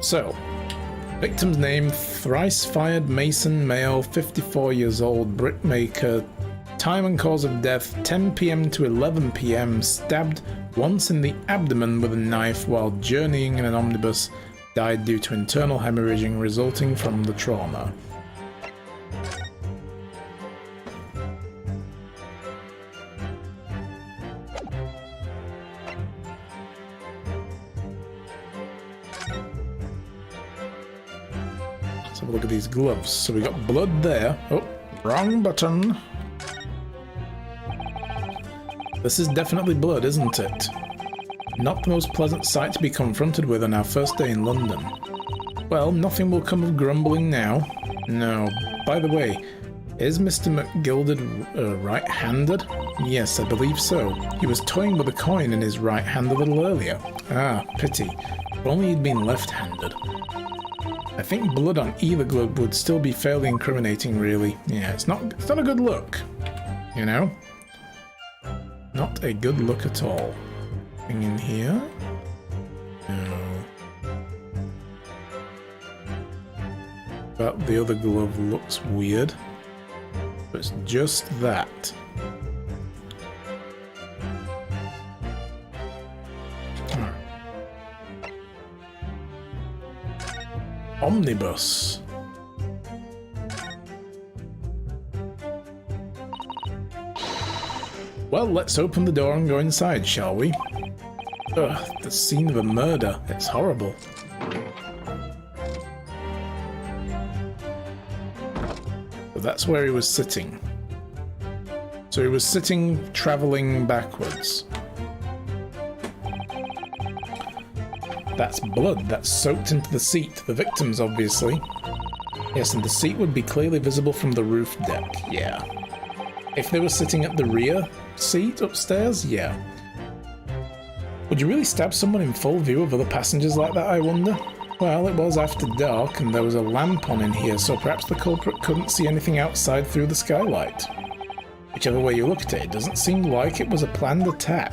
So, victim's name, thrice-fired mason, male, 54 years old, brickmaker. Time and cause of death, 10 p.m. to 11 p.m. Stabbed once in the abdomen with a knife while journeying in an omnibus. Died due to internal hemorrhaging resulting from the trauma. Let's have a look at these gloves. So we got blood there. Oh, wrong button. This is definitely blood, isn't it? Not the most pleasant sight to be confronted with on our first day in London. Well, nothing will come of grumbling now. No. By the way, is Mr. McGilded right-handed? Yes, I believe so. He was toying with a coin in his right hand a little earlier. Ah, pity. If only he'd been left-handed. I think blood on either glove would still be fairly incriminating, really. Yeah, it's not a good look. You know? Not a good look at all. Anything in here? No. But the other glove looks weird. But it's just that. Omnibus. Well, let's open the door and go inside, shall we? Ugh, the scene of a murder. It's horrible. But that's where he was sitting. So he was sitting, travelling backwards. That's blood that's soaked into the seat. The victim's, obviously. Yes, and the seat would be clearly visible from the roof deck. Yeah. If they were sitting at the rear seat upstairs, yeah. Would you really stab someone in full view of other passengers like that, I wonder? Well, it was after dark and there was a lamp on in here, so perhaps the culprit couldn't see anything outside through the skylight. Whichever way you look at it, it doesn't seem like it was a planned attack.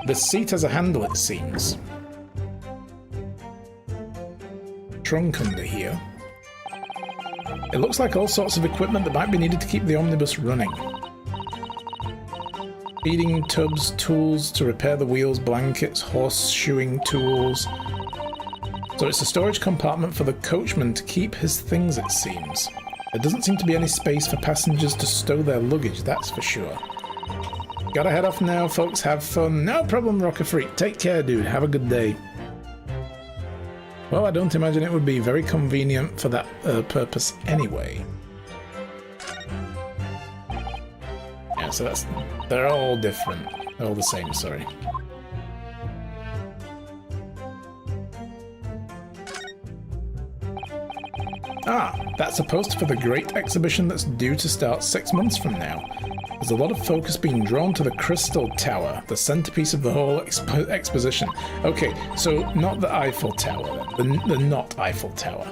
The seat has a handle, it seems. Trunk under here. It looks like all sorts of equipment that might be needed to keep the omnibus running. Feeding tubs, tools to repair the wheels, blankets, horseshoeing tools. So it's a storage compartment for the coachman to keep his things, it seems. There doesn't seem to be any space for passengers to stow their luggage, that's for sure. Gotta head off now, folks. Have fun. No problem, Rocker Freak. Take care, dude. Have a good day. Well, I don't imagine it would be very convenient for that purpose anyway. Yeah, so that's... They're all different. They're all the same, sorry. Ah, that's a poster for the great exhibition that's due to start 6 months from now. There's a lot of focus being drawn to the Crystal Tower, the centerpiece of the whole exposition. Okay, so not the Eiffel Tower, the not Eiffel Tower.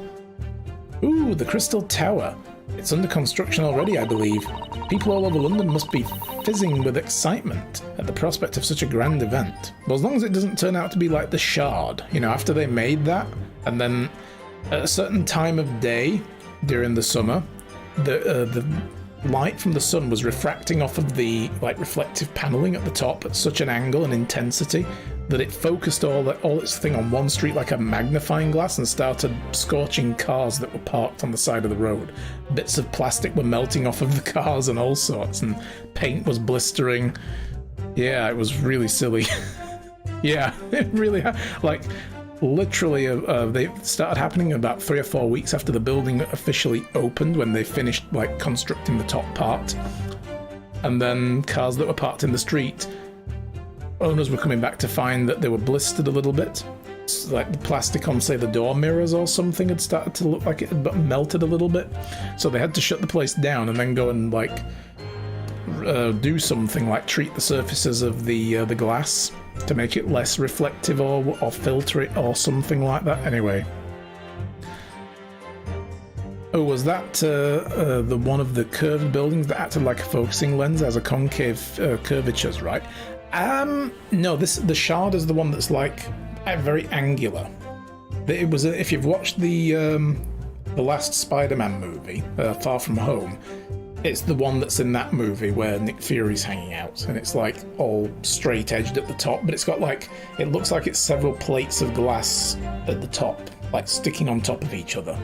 Ooh, the Crystal Tower. It's under construction already, I believe. People all over London must be fizzing with excitement at the prospect of such a grand event. Well, as long as it doesn't turn out to be like the Shard, you know, after they made that, and then at a certain time of day during the summer, the light from the sun was refracting off of the reflective paneling at the top at such an angle and intensity that it focused all its thing on one street like a magnifying glass and started scorching cars that were parked on the side of the road. Bits of plastic were melting off of the cars and all sorts, and paint was blistering. Yeah, it was really silly. Yeah, it really literally, they started happening about 3 or 4 weeks after the building officially opened, when they finished constructing the top part. And then cars that were parked in the street, owners were coming back to find that they were blistered a little bit. Like the plastic on, say, the door mirrors or something had started to look like it had melted a little bit. So they had to shut the place down and then go and do something like treat the surfaces of the glass to make it less reflective or filter it or something like that. Anyway. Oh, was that the one of the curved buildings that acted like a focusing lens as a concave curvatures, right? No, the shard is the one that's like very angular. It was if you've watched the last Spider-Man movie, Far From Home, it's the one that's in that movie where Nick Fury's hanging out, and it's like all straight-edged at the top, but it's got like, it looks like it's several plates of glass at the top, like sticking on top of each other.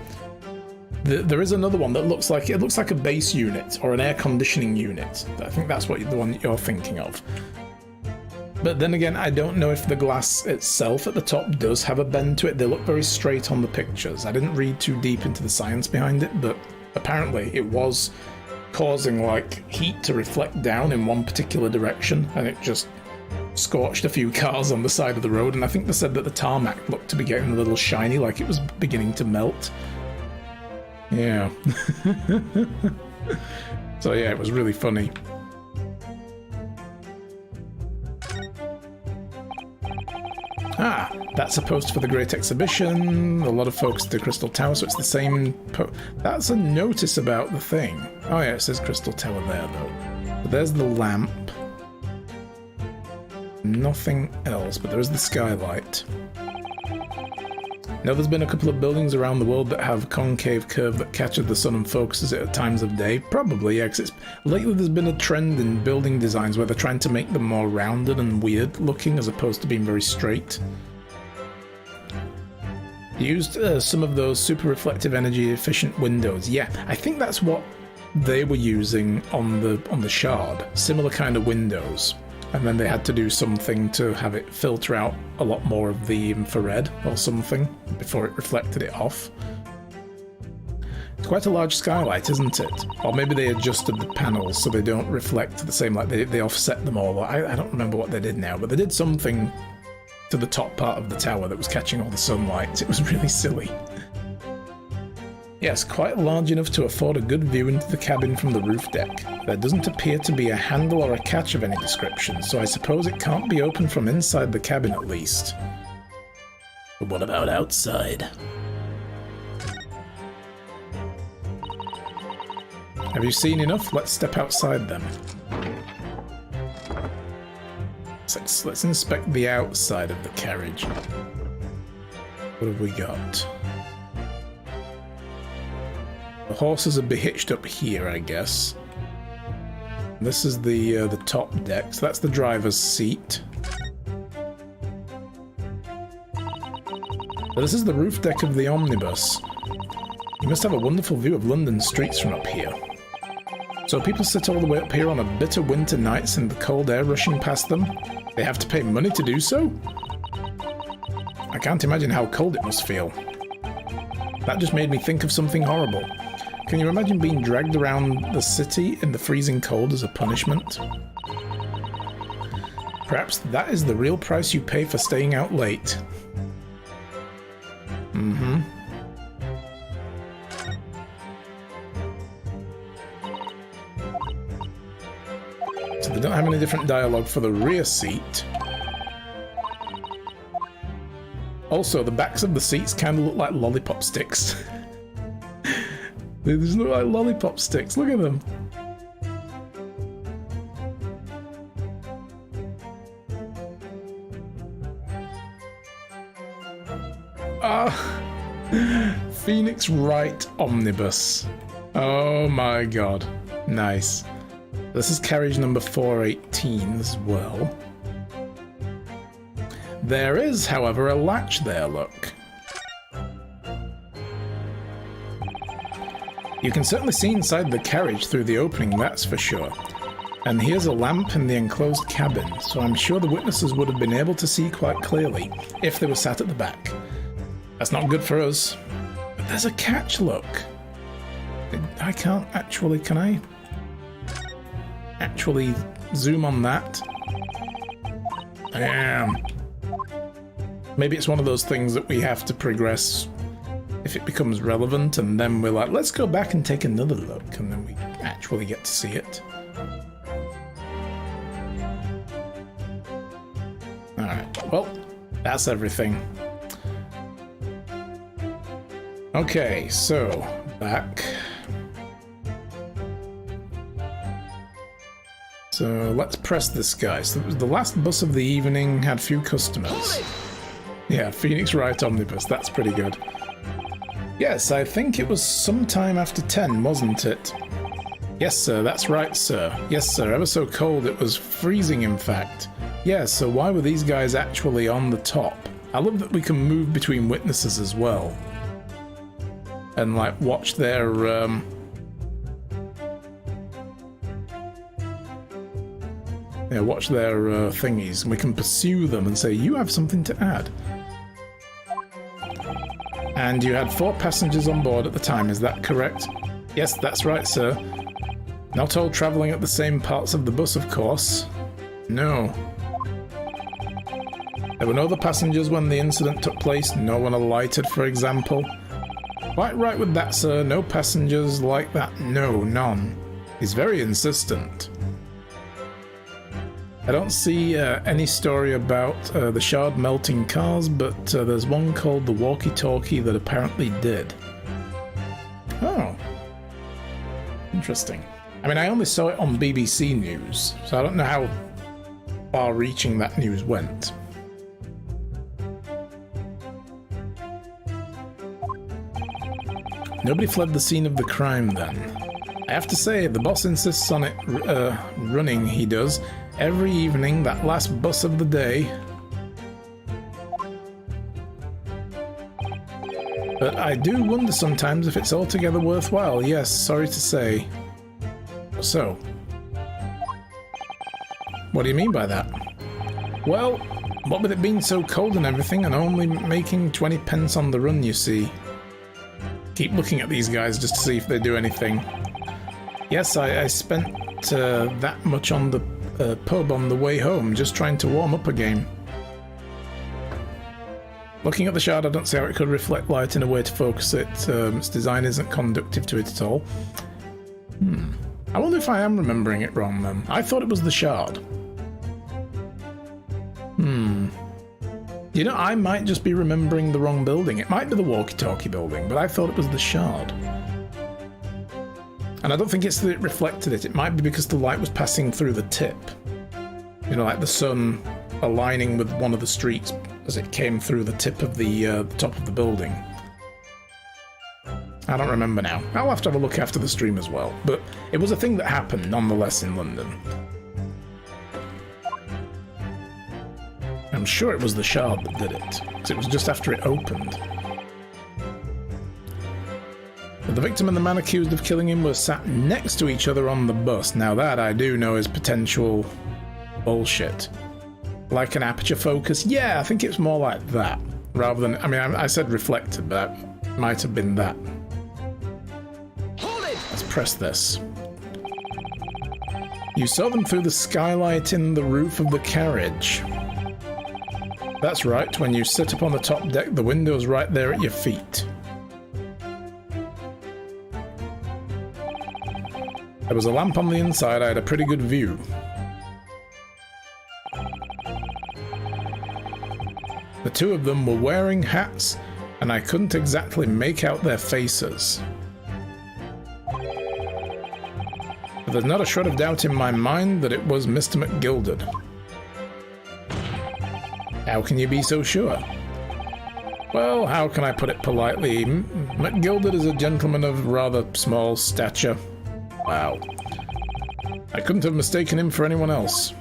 There is another one that looks like a base unit or an air conditioning unit. I think that's the one that you're thinking of. But then again, I don't know if the glass itself at the top does have a bend to it. They look very straight on the pictures. I didn't read too deep into the science behind it, but apparently it was causing like heat to reflect down in one particular direction, and it just scorched a few cars on the side of the road. And I think they said that the tarmac looked to be getting a little shiny, like it was beginning to melt. Yeah. So yeah, it was really funny. Ah, that's a post for the Great Exhibition. A lot of folks at the Crystal Tower, so it's the same that's a notice about the thing. Oh yeah, it says Crystal Tower there, though. But there's the lamp. Nothing else, but there is the skylight. Now, there's been a couple of buildings around the world that have a concave curve that catches the sun and focuses it at times of day. Probably, yeah, because lately there's been a trend in building designs where they're trying to make them more rounded and weird looking as opposed to being very straight. Used some of those super reflective energy efficient windows. Yeah, I think that's what they were using on the shard. Similar kind of windows. And then they had to do something to have it filter out a lot more of the infrared or something before it reflected it off. It's quite a large skylight, isn't it? Or maybe they adjusted the panels so they don't reflect the same, like they offset them all. I don't remember what they did now, but they did something to the top part of the tower that was catching all the sunlight. It was really silly. Yes, quite large enough to afford a good view into the cabin from the roof deck. There doesn't appear to be a handle or a catch of any description, so I suppose it can't be opened from inside the cabin at least. But what about outside? Have you seen enough? Let's step outside then. Let's inspect the outside of the carriage. What have we got? The horses would be hitched up here, I guess. This is the top deck, so that's the driver's seat. But this is the roof deck of the omnibus. You must have a wonderful view of London streets from up here. So people sit all the way up here on a bitter winter nights and the cold air rushing past them? They have to pay money to do so? I can't imagine how cold it must feel. That just made me think of something horrible. Can you imagine being dragged around the city in the freezing cold as a punishment? Perhaps that is the real price you pay for staying out late. Mm-hmm. So they don't have any different dialogue for the rear seat. Also, the backs of the seats kind of look like lollipop sticks. They just look like lollipop sticks. Look at them. Phoenix Wright Omnibus. Oh my god. Nice. This is carriage number 418 as well. There is, however, a latch there, look. You can certainly see inside the carriage through the opening, that's for sure. And here's a lamp in the enclosed cabin, so I'm sure the witnesses would have been able to see quite clearly if they were sat at the back. That's not good for us. But there's a catch, look. I can't actually, can I actually zoom on that? Damn. Maybe it's one of those things that we have to progress if it becomes relevant, and then we're like, let's go back and take another look, and then we actually get to see it. Alright, well, that's everything. Okay, so, back. So let's press this guy. So it was the last bus of the evening, had few customers. Yeah, Phoenix Wright Omnibus, that's pretty good. Yes, I think it was sometime after 10, wasn't it? Yes, sir, that's right, sir. Yes, sir, ever so cold, it was freezing, in fact. Yeah, so why were these guys actually on the top? I love that we can move between witnesses as well. And, like, watch their, yeah, watch their thingies. And we can pursue them and say, you have something to add. And you had 4 passengers on board at the time, is that correct? Yes, that's right, sir. Not all travelling at the same parts of the bus, of course. No. There were no other passengers when the incident took place. No one alighted, for example. Quite right with that, sir. No passengers like that. No, none. He's very insistent. I don't see any story about the shard melting cars, but there's one called the walkie-talkie that apparently did. Oh. Interesting. I mean, I only saw it on BBC News, so I don't know how far-reaching that news went. Nobody fled the scene of the crime then. I have to say, the boss insists on it running, he does, every evening, that last bus of the day. But I do wonder sometimes if it's altogether worthwhile, yes, sorry to say. So, what do you mean by that? Well, what with it being so cold and everything, and only making 20 pence on the run, you see. Keep looking at these guys just to see if they do anything. Yes, I spent that much on the pub on the way home, just trying to warm up a game. Looking at the shard, I don't see how it could reflect light in a way to focus it. Its design isn't conducive to it at all. I wonder if I am remembering it wrong then. I thought it was the shard. You know, I might just be remembering the wrong building. It might be the walkie-talkie building, but I thought it was the shard. And I don't think it's that it reflected it. It might be because the light was passing through the tip. You know, like the sun aligning with one of the streets as it came through the tip of the top of the building. I don't remember now. I'll have to have a look after the stream as well. But it was a thing that happened, nonetheless, in London. I'm sure it was the shard that did it, because it was just after it opened. But the victim and the man accused of killing him were sat next to each other on the bus. Now that I do know is potential bullshit. Like an aperture focus? Yeah, I think it's more like that. Rather than, I mean, I said reflected, but it might have been that. Let's press this. You saw them through the skylight in the roof of the carriage. That's right, when you sit up on the top deck, the window's right there at your feet. There was a lamp on the inside, I had a pretty good view. The two of them were wearing hats, and I couldn't exactly make out their faces. But there's not a shred of doubt in my mind that it was Mr. McGilded. How can you be so sure? Well, how can I put it politely? McGilded is a gentleman of rather small stature. Wow. I couldn't have mistaken him for anyone else.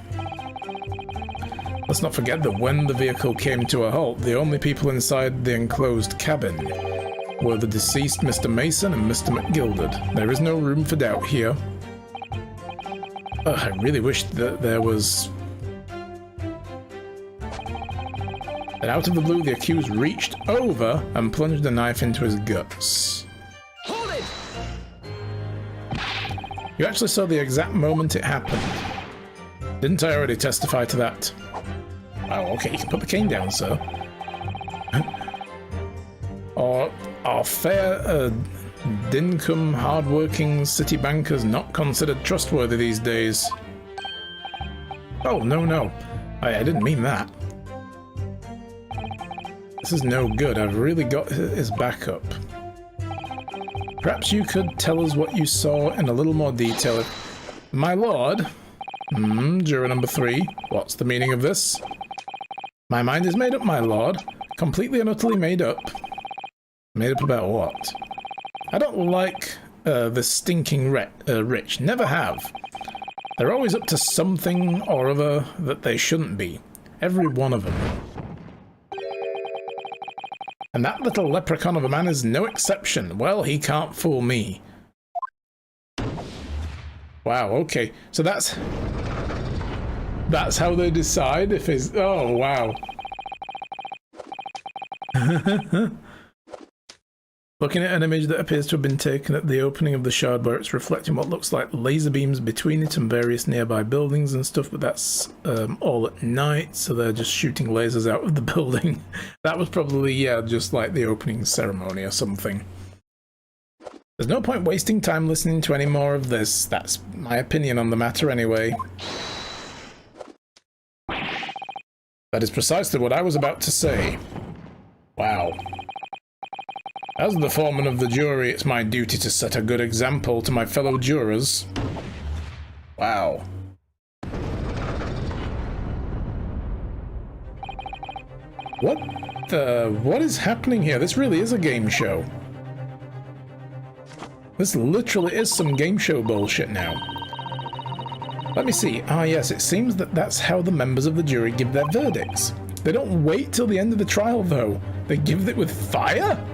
Let's not forget that when the vehicle came to a halt, the only people inside the enclosed cabin were the deceased Mr. Mason and Mr. McGilded. There is no room for doubt here. I really wish that there was... Then out of the blue, the accused reached over and plunged a knife into his guts. Hold it! You actually saw the exact moment it happened. Didn't I already testify to that? Oh, okay, you can put the cane down, sir. Are fair, dinkum, hard-working city bankers not considered trustworthy these days? Oh, no. I didn't mean that. This is no good. I've really got his back up. Perhaps you could tell us what you saw in a little more detail. My lord, Juror number 3. What's the meaning of this? My mind is made up, my lord. Completely and utterly made up. Made up about what? I don't like the stinking rich. Never have. They're always up to something or other that they shouldn't be. Every one of them. And that little leprechaun of a man is no exception. Well, he can't fool me. Wow, okay. So that's how they decide if it's... Oh, wow. Looking at an image that appears to have been taken at the opening of the shard where it's reflecting what looks like laser beams between it and various nearby buildings and stuff, but that's all at night, so they're just shooting lasers out of the building. That was probably, yeah, just like the opening ceremony or something. There's no point wasting time listening to any more of this. That's my opinion on the matter anyway. That is precisely what I was about to say. Wow. As the foreman of the jury, it's my duty to set a good example to my fellow jurors. Wow. What is happening here? This really is a game show. This literally is some game show bullshit now. Let me see. Ah, yes, it seems that that's how the members of the jury give their verdicts. They don't wait till the end of the trial, though. They give it with fire?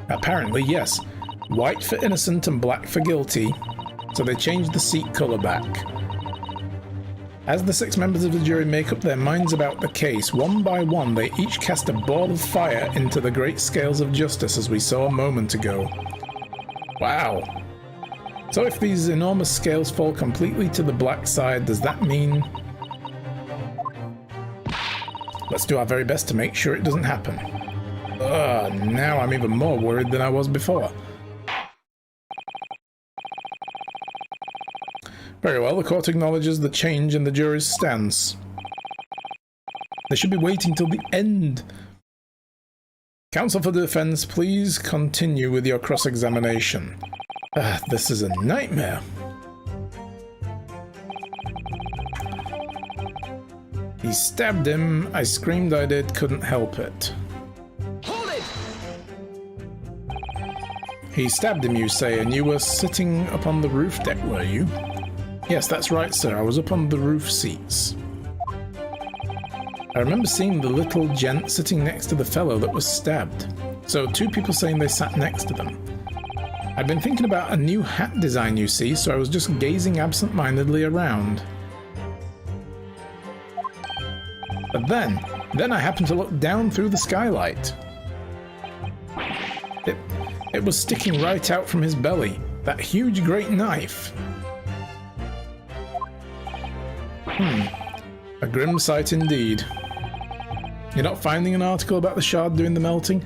Apparently, yes. White for innocent and black for guilty, so they changed the seat colour back. As the 6 members of the jury make up their minds about the case, one by one they each cast a ball of fire into the great scales of justice as we saw a moment ago. Wow. So if these enormous scales fall completely to the black side, does that mean... Let's do our very best to make sure it doesn't happen. Now I'm even more worried than I was before. Very well, the court acknowledges the change in the jury's stance. They should be waiting till the end. Counsel for the defense, please continue with your cross-examination. This is a nightmare. He stabbed him. I screamed I did, couldn't help it. Hold it! He stabbed him, you say, and you were sitting up on the roof deck, were you? Yes, that's right, sir. I was up on the roof seats. I remember seeing the little gent sitting next to the fellow that was stabbed. So 2 people saying they sat next to them. I'd been thinking about a new hat design, you see, so I was just gazing absent-mindedly around. But then I happened to look down through the skylight. It was sticking right out from his belly, that huge great knife. A grim sight indeed. You're not finding an article about the shard doing the melting?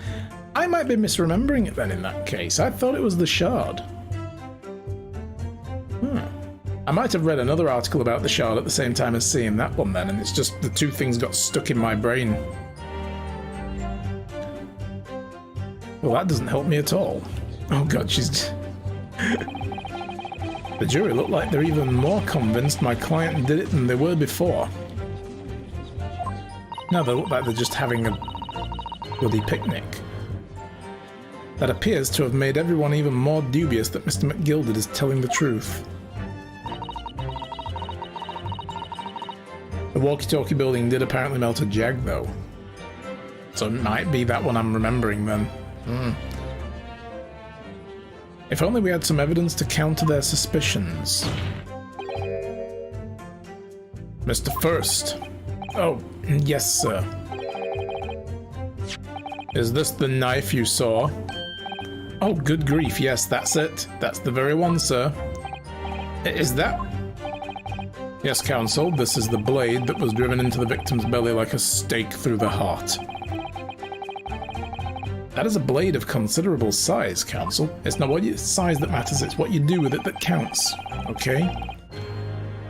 I might be misremembering it then in that case. I thought it was the shard. I might have read another article about the shard at the same time as seeing that one then, and it's just the 2 things got stuck in my brain. Well, that doesn't help me at all. Oh god, she's... The jury look like they're even more convinced my client did it than they were before. Now they look like they're just having a bloody picnic. That appears to have made everyone even more dubious that Mr. McGilded is telling the truth. The walkie-talkie building did apparently melt a jag, though. So it might be that one I'm remembering, then. If only we had some evidence to counter their suspicions. Mr. First. Oh, yes, sir. Is this the knife you saw? Oh, good grief, yes, that's it. That's the very one, sir. Is that... Yes, counsel, this is the blade that was driven into the victim's belly like a stake through the heart. That is a blade of considerable size, counsel. It's not what size that matters, it's what you do with it that counts, okay?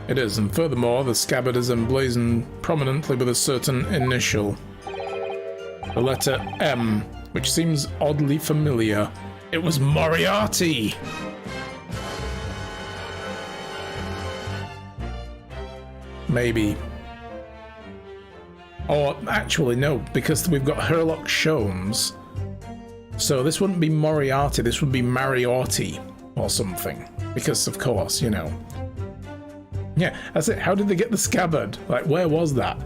It is, and furthermore, the scabbard is emblazoned prominently with a certain initial. The letter M, which seems oddly familiar. It was Moriarty! maybe. Or actually, no, because we've got Herlock Sholmes. So this wouldn't be Moriarty, this would be Mariotti or something. Because, of course, you know. Yeah, that's it. How did they get the scabbard? Like, where was that?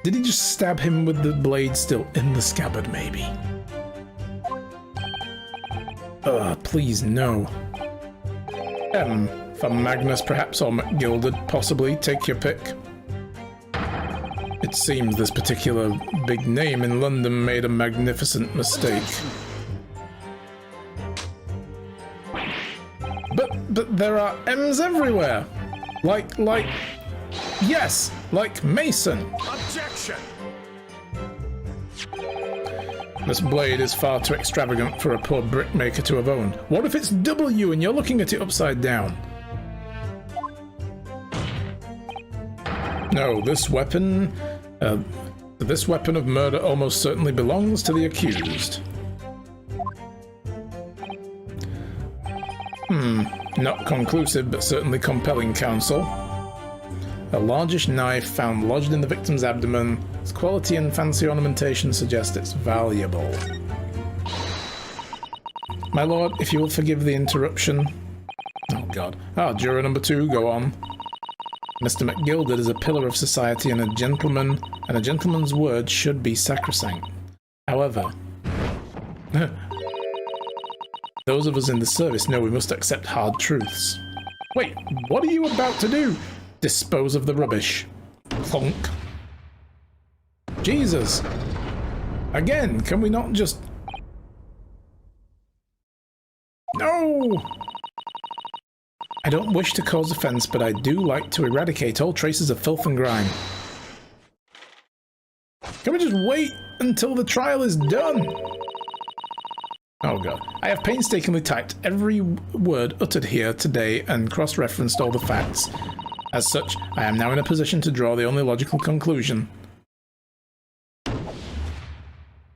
Did he just stab him with the blade still in the scabbard, maybe? Ugh, please, no. M for Magnus, perhaps, or McGilded, possibly. Take your pick. It seems this particular big name in London made a magnificent mistake. But there are M's everywhere. Like, yes, like Mason. Objection! This blade is far too extravagant for a poor brickmaker to have owned. What if it's W and you're looking at it upside down? No, this weapon of murder almost certainly belongs to the accused. Not conclusive, but certainly compelling, counsel. A largish knife found lodged in the victim's abdomen. Its quality and fancy ornamentation suggest it's valuable. My lord, if you will forgive the interruption. Oh, God. Juror number 2, go on. Mr. McGilded is a pillar of society and a gentleman's word should be sacrosanct. However, those of us in the service know we must accept hard truths. Wait, what are you about to do? Dispose of the rubbish. Thunk. Jesus. Again, can we not just... No! I don't wish to cause offense, but I do like to eradicate all traces of filth and grime. Can we just wait until the trial is done? Oh god. I have painstakingly typed every word uttered here today and cross-referenced all the facts. As such, I am now in a position to draw the only logical conclusion.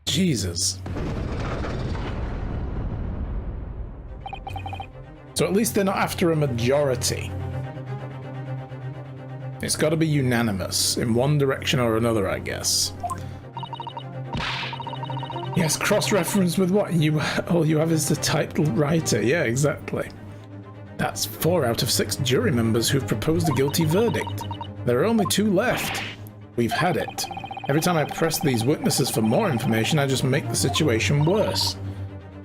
Jesus. So at least they're not after a majority. It's got to be unanimous, in one direction or another, I guess. Yes, cross-reference with what? All you have is the typed writer. Yeah, exactly. That's 4 out of 6 jury members who've proposed a guilty verdict. There are only 2 left. We've had it. Every time I press these witnesses for more information, I just make the situation worse.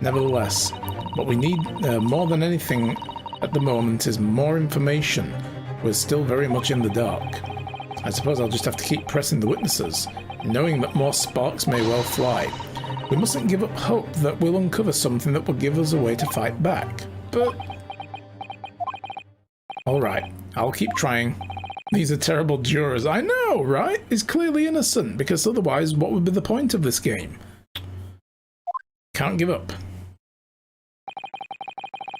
Nevertheless, what we need more than anything at the moment is more information. We're still very much in the dark. I suppose I'll just have to keep pressing the witnesses, knowing that more sparks may well fly. We mustn't give up hope that we'll uncover something that will give us a way to fight back. But... alright, I'll keep trying. These are terrible jurors. I know, right? He's clearly innocent, because otherwise what would be the point of this game? Can't give up.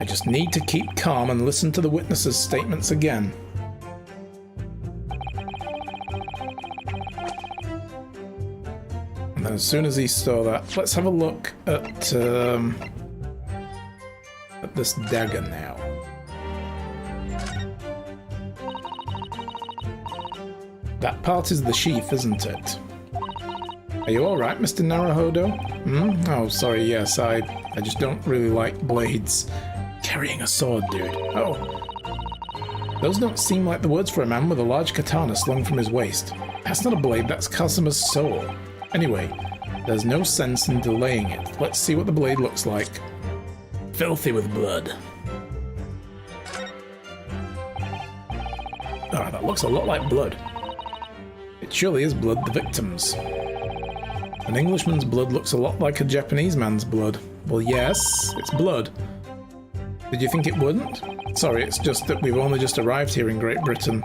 I just need to keep calm and listen to the witnesses' statements again. And then as soon as he saw that, let's have a look at this dagger now. That part is the sheath, isn't it? Are you alright, Mr. Naruhodo? Oh, sorry, yes, I just don't really like blades. Carrying a sword, dude. Oh. Those don't seem like the words for a man with a large katana slung from his waist. That's not a blade, that's Casimir's soul. Anyway, there's no sense in delaying it. Let's see what the blade looks like. Filthy with blood. Ah, that looks a lot like blood. It surely is blood, the victim's. An Englishman's blood looks a lot like a Japanese man's blood. Well, yes, it's blood. Did you think it wouldn't? Sorry, it's just that we've only just arrived here in Great Britain.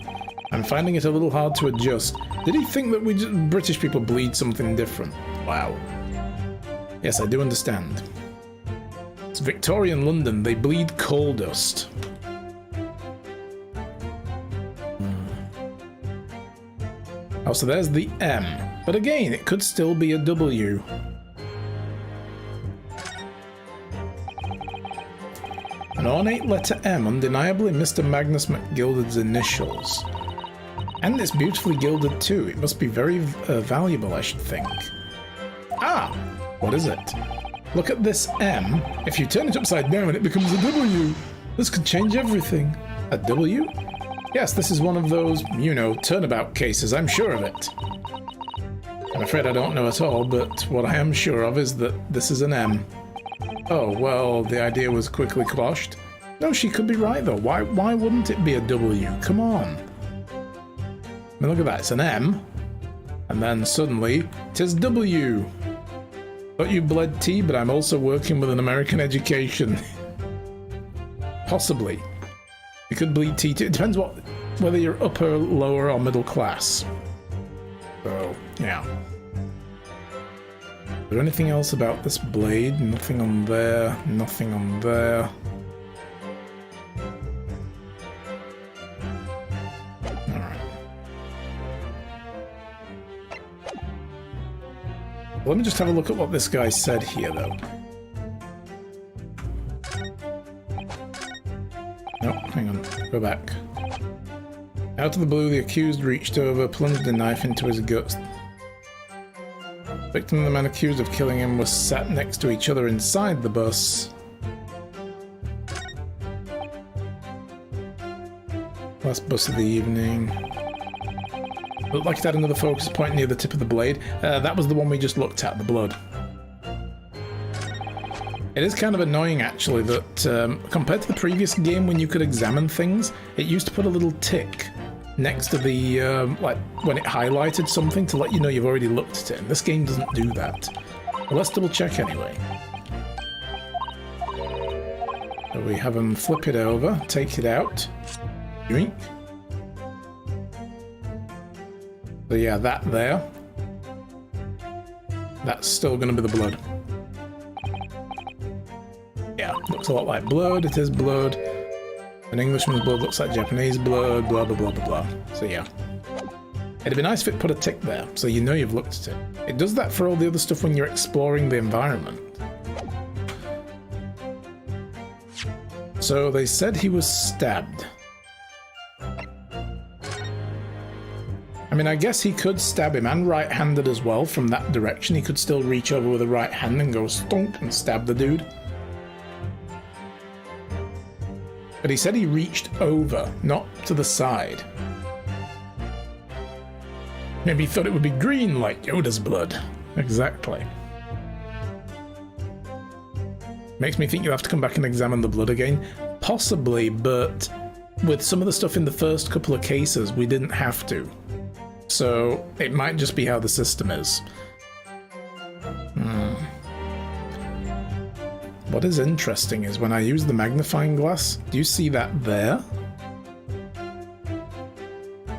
I'm finding it a little hard to adjust. Did he think that British people bleed something different? Wow. Yes, I do understand. It's Victorian London. They bleed coal dust. Oh, so there's the M. But again, it could still be a W. An ornate letter M, undeniably Mr. Magnus McGilded's initials. And it's beautifully gilded too. It must be very valuable, I should think. Ah! What is it? Look at this M. If you turn it upside down, it becomes a W. This could change everything. A W? Yes, this is one of those, you know, turnabout cases. I'm sure of it. I'm afraid I don't know at all, but what I am sure of is that this is an M. Oh, well, the idea was quickly quashed. No, she could be right, though. Why wouldn't it be a W? Come on. I mean, look at that. It's an M. And then suddenly, it is W. Thought you bled tea, but I'm also working with an American education. Possibly. You could bleed tea too. It depends whether you're upper, lower, or middle class. So, yeah. Is there anything else about this blade? Nothing on there. Nothing on there. Alright. Let me just have a look at what this guy said here, though. No, hang on. Go back. Out of the blue, the accused reached over, plunged a knife into his guts. The victim and the man accused of killing him was sat next to each other inside the bus. Last bus of the evening. Looked like it had another focus point near the tip of the blade. That was the one we just looked at, the blood. It is kind of annoying, actually, that compared to the previous game when you could examine things, it used to put a little tick next to the, like, when it highlighted something to let you know you've already looked at it. And this game doesn't do that. Well, let's double check anyway. So we have them flip it over, take it out. Yoink. So yeah, that there. That's still going to be the blood. Yeah, looks a lot like blood. It is blood. An Englishman's blood looks like Japanese blood, blah, blah, blah, blah, blah. So yeah. It'd be nice if it put a tick there, so you know you've looked at it. It does that for all the other stuff when you're exploring the environment. So they said he was stabbed. I mean, I guess he could stab him, and right-handed as well, from that direction. He could still reach over with a right hand and go stonk and stab the dude. But he said he reached over, not to the side. Maybe he thought it would be green like Yoda's blood. Exactly. Makes me think you'll have to come back and examine the blood again. Possibly, but with some of the stuff in the first couple of cases, we didn't have to. So it might just be how the system is. What is interesting is when I use the magnifying glass, do you see that there?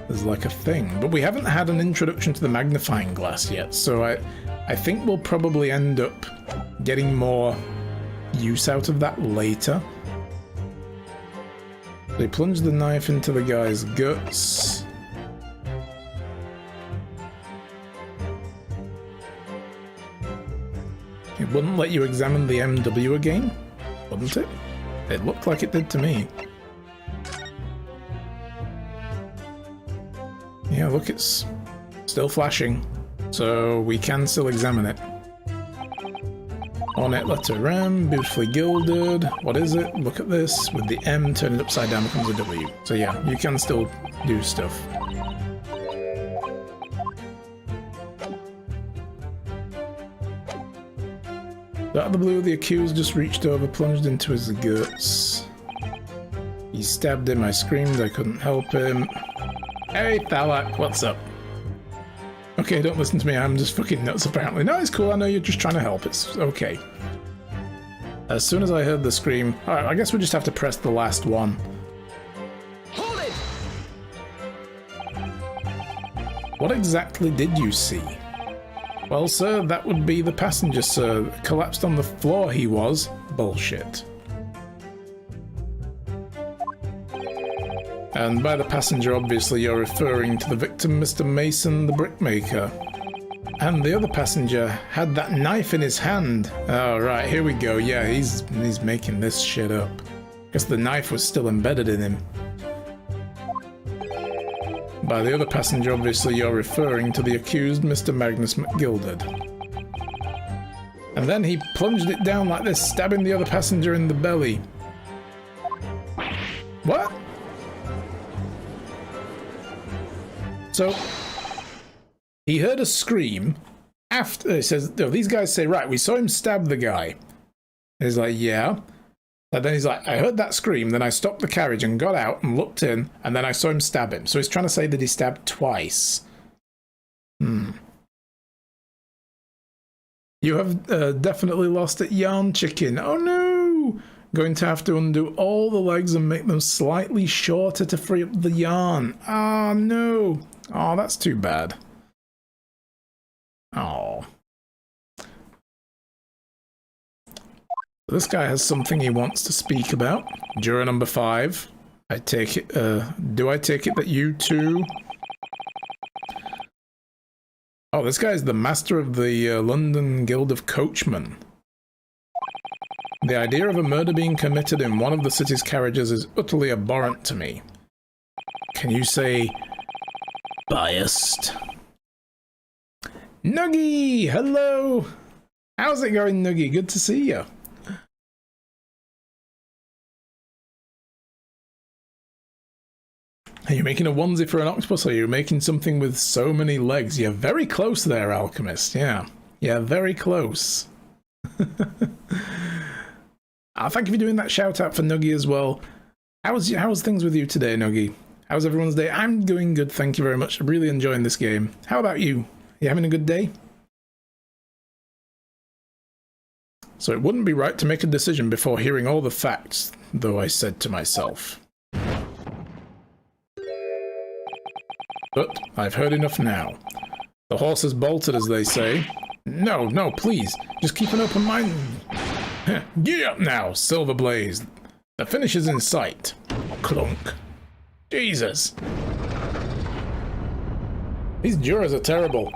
There's like a thing, but we haven't had an introduction to the magnifying glass yet, so I think we'll probably end up getting more use out of that later. They plunge the knife into the guy's guts. It wouldn't let you examine the MW again, wouldn't it? It looked like it did to me. Yeah, look, it's still flashing, so we can still examine it. Ornate letter M, beautifully gilded. What is it? Look at this. With the M, turn it upside down becomes a W. So yeah, you can still do stuff. Out of the blue, the accused just reached over, plunged into his guts. He stabbed him, I screamed, I couldn't help him. Hey, Thalak, what's up? Okay, don't listen to me, I'm just fucking nuts apparently. No, it's cool, I know you're just trying to help, it's okay. As soon as I heard the scream... Alright, I guess we just have to press the last one. Hold it! What exactly did you see? Well, sir, that would be the passenger, sir. Collapsed on the floor he was. Bullshit. And by the passenger, obviously, you're referring to the victim, Mr. Mason, the brickmaker. And the other passenger had that knife in his hand. Oh, right, here we go. Yeah, he's making this shit up. Guess the knife was still embedded in him. By the other passenger, obviously you're referring to the accused, Mr. Magnus McGilded. And then he plunged it down like this, stabbing the other passenger in the belly. What? So, he heard a scream after, it says, no, these guys say, right, we saw him stab the guy. And he's like, yeah. And then he's like, I heard that scream, then I stopped the carriage and got out and looked in, and then I saw him stab him. So he's trying to say that he stabbed twice. You have definitely lost it, Yarn Chicken. Oh no! Going to have to undo all the legs and make them slightly shorter to free up the yarn. Ah, no. Oh, that's too bad. Oh. This guy has something he wants to speak about. Juror number 5. I take it, do I take it that you too? Oh, this guy's the master of the London Guild of Coachmen. The idea of a murder being committed in one of the city's carriages is utterly abhorrent to me. Can you say biased? Nuggy! Hello! How's it going, Nuggy? Good to see you. Are you making a onesie for an octopus, or are you making something with so many legs? You're very close there, Alchemist. Yeah. Yeah, very close. Thank you for doing that shout out for Nuggy as well. How's things with you today, Nuggy? How's everyone's day? I'm doing good, thank you very much. I'm really enjoying this game. How about you? You having a good day? So it wouldn't be right to make a decision before hearing all the facts, though, I said to myself. But I've heard enough now. The horse has bolted, as they say. No, no, please. Just keep an open mind. Gee up now, Silver Blaze. The finish is in sight. Clunk. Jesus. These jurors are terrible.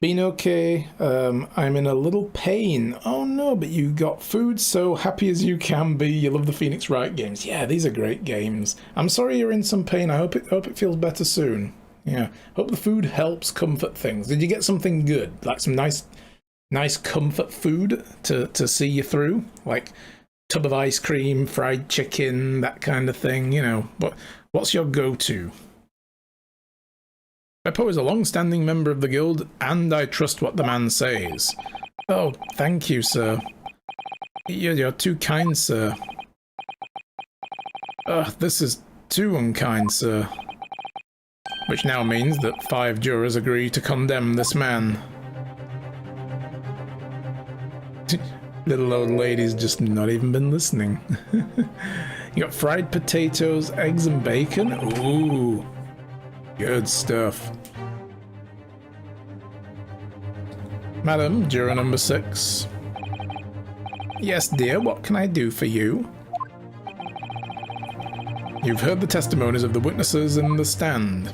Been okay. I'm in a little pain. Oh no, but you got food, so happy as you can be. You love the Phoenix Wright games. Yeah, these are great games. I'm sorry you're in some pain. I hope it feels better soon. Yeah. Hope the food helps comfort things. Did you get something good? Like some nice comfort food to see you through? Like tub of ice cream, fried chicken, that kind of thing, you know. But what's your go-to? Beppo is a long-standing member of the guild, and I trust what the man says. Oh, thank you, sir. You're too kind, sir. This is too unkind, sir. Which now means that 5 jurors agree to condemn this man. Little old lady's just not even been listening. You got fried potatoes, eggs and bacon? Ooh. Good stuff. Madam, juror number 6. Yes, dear, what can I do for you? You've heard the testimonies of the witnesses in the stand.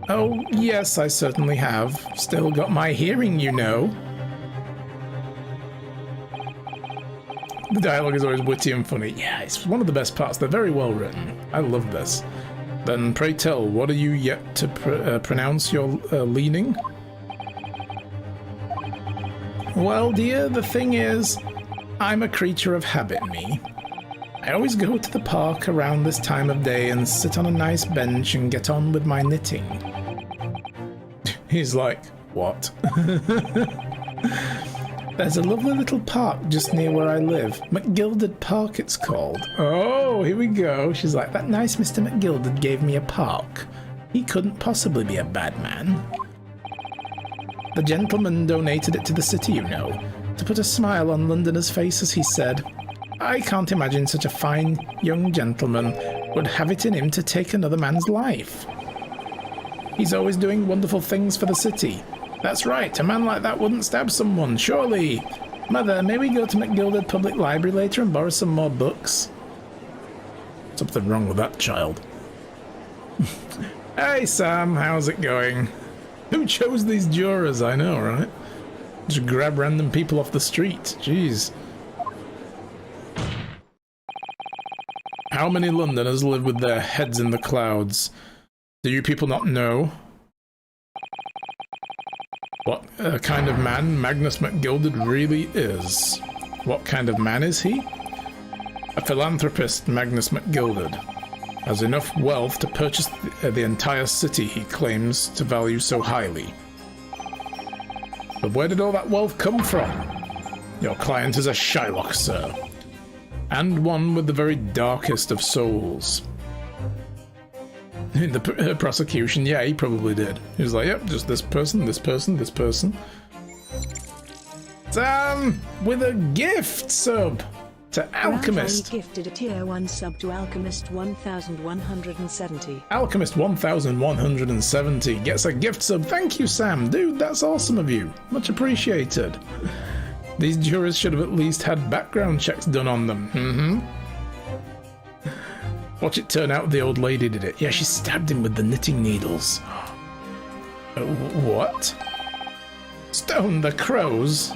Oh, yes, I certainly have. Still got my hearing, you know. The dialogue is always witty and funny. Yeah, it's one of the best parts. They're very well written. I love this. Then pray tell, what are you yet to pronounce your leaning? Well, dear, the thing is, I'm a creature of habit, me. I always go to the park around this time of day and sit on a nice bench and get on with my knitting. He's like, what? There's a lovely little park just near where I live. McGilded Park, it's called. Oh, here we go. She's like, that nice Mr. McGilded gave me a park. He couldn't possibly be a bad man. The gentleman donated it to the city, you know, to put a smile on Londoners' faces, he said. I can't imagine such a fine young gentleman would have it in him to take another man's life. He's always doing wonderful things for the city. That's right, a man like that wouldn't stab someone, surely. Mother, may we go to McGilded Public Library later and borrow some more books? Something wrong with that child. Hey Sam, how's it going? Who chose these jurors? I know, right? Just grab random people off the street. Jeez. How many Londoners live with their heads in the clouds? Do you people not know? What kind of man Magnus McGilded really is? What kind of man is he? A philanthropist, Magnus McGilded. Has enough wealth to purchase the entire city he claims to value so highly. But where did all that wealth come from? Your client is a Shylock, sir. And one with the very darkest of souls. In the prosecution, yeah, he probably did. He was like, yep, just this person, this person, this person. Sam, with a gift sub to Alchemist. Gifted a tier 1 sub to Alchemist 1170. Alchemist 1170 gets a gift sub. Thank you, Sam. Dude, that's awesome of you. Much appreciated. These jurors should have at least had background checks done on them. Watch it turn out the old lady did it. Yeah, she stabbed him with the knitting needles. What? Stone the crows?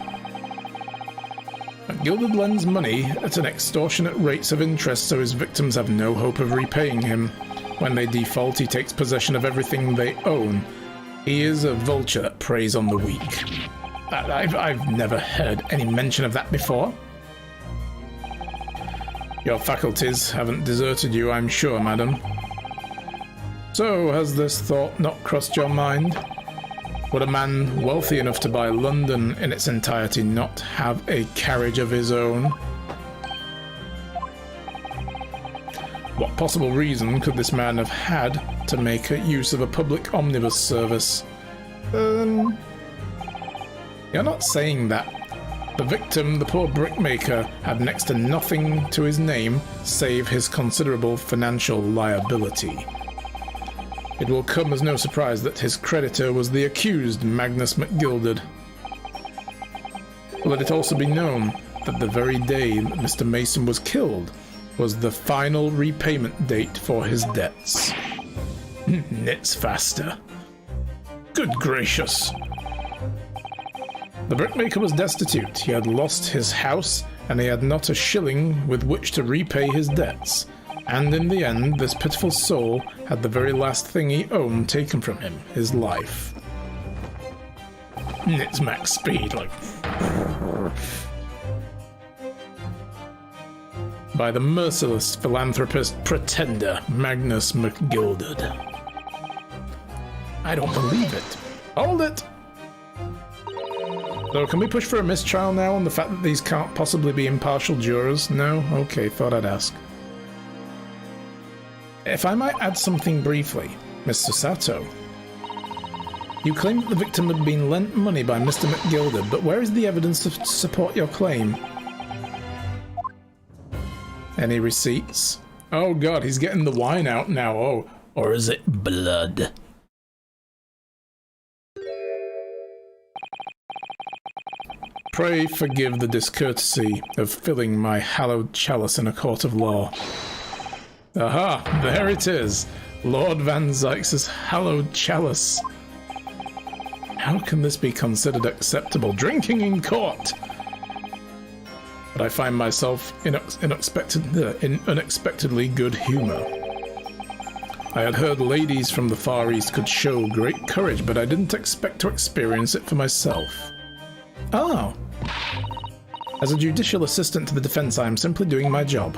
Gilded lends money at an extortionate rates of interest so his victims have no hope of repaying him. When they default, he takes possession of everything they own. He is a vulture that preys on the weak. I've never heard any mention of that before. Your faculties haven't deserted you, I'm sure, madam. So, has this thought not crossed your mind? Would a man wealthy enough to buy London in its entirety not have a carriage of his own? What possible reason could this man have had to make use of a public omnibus service? You're not saying that. The victim, the poor brickmaker, had next to nothing to his name save his considerable financial liability. It will come as no surprise that his creditor was the accused, Magnus McGilded. Let it also be known that the very day that Mr. Mason was killed was the final repayment date for his debts. Knits faster. Good gracious. The brickmaker was destitute. He had lost his house, and he had not a shilling with which to repay his debts. And in the end, this pitiful soul had the very last thing he owned taken from him, his life. It's max speed, like... by the merciless philanthropist pretender, Magnus McGilded. I don't believe it. Hold it! So can we push for a mistrial now on the fact that these can't possibly be impartial jurors? No? Okay, thought I'd ask. If I might add something briefly, Mr. Sato. You claim that the victim had been lent money by Mr. McGilded, but where is the evidence to support your claim? Any receipts? Oh god, he's getting the wine out now. Oh, or is it blood? Pray forgive the discourtesy of filling my hallowed chalice in a court of law. Aha, there it is. Lord Van Zykes' hallowed chalice. How can this be considered acceptable? Drinking in court! But I find myself in unexpectedly good humour. I had heard ladies from the Far East could show great courage, but I didn't expect to experience it for myself. Oh. As a judicial assistant to the defense, I am simply doing my job.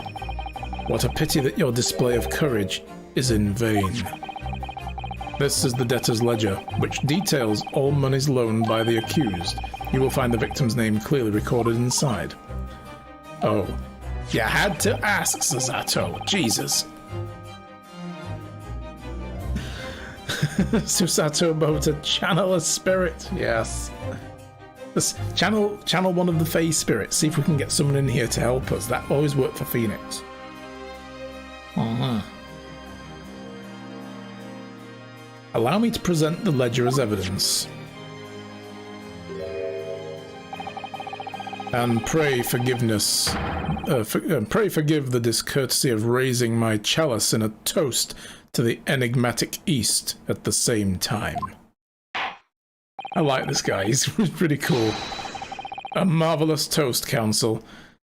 What a pity that your display of courage is in vain. This is the debtor's ledger, which details all monies loaned by the accused. You will find the victim's name clearly recorded inside. Oh. You had to ask, Susato. Jesus. Susato Bota, channel a spirit. Yes. Let's channel one of the Fae spirits. See if we can get someone in here to help us. That always worked for Phoenix. Allow me to present the ledger as evidence. And pray forgiveness. Pray forgive the discourtesy of raising my chalice in a toast to the enigmatic East at the same time. I like this guy, he's pretty cool. A marvelous toast, Council.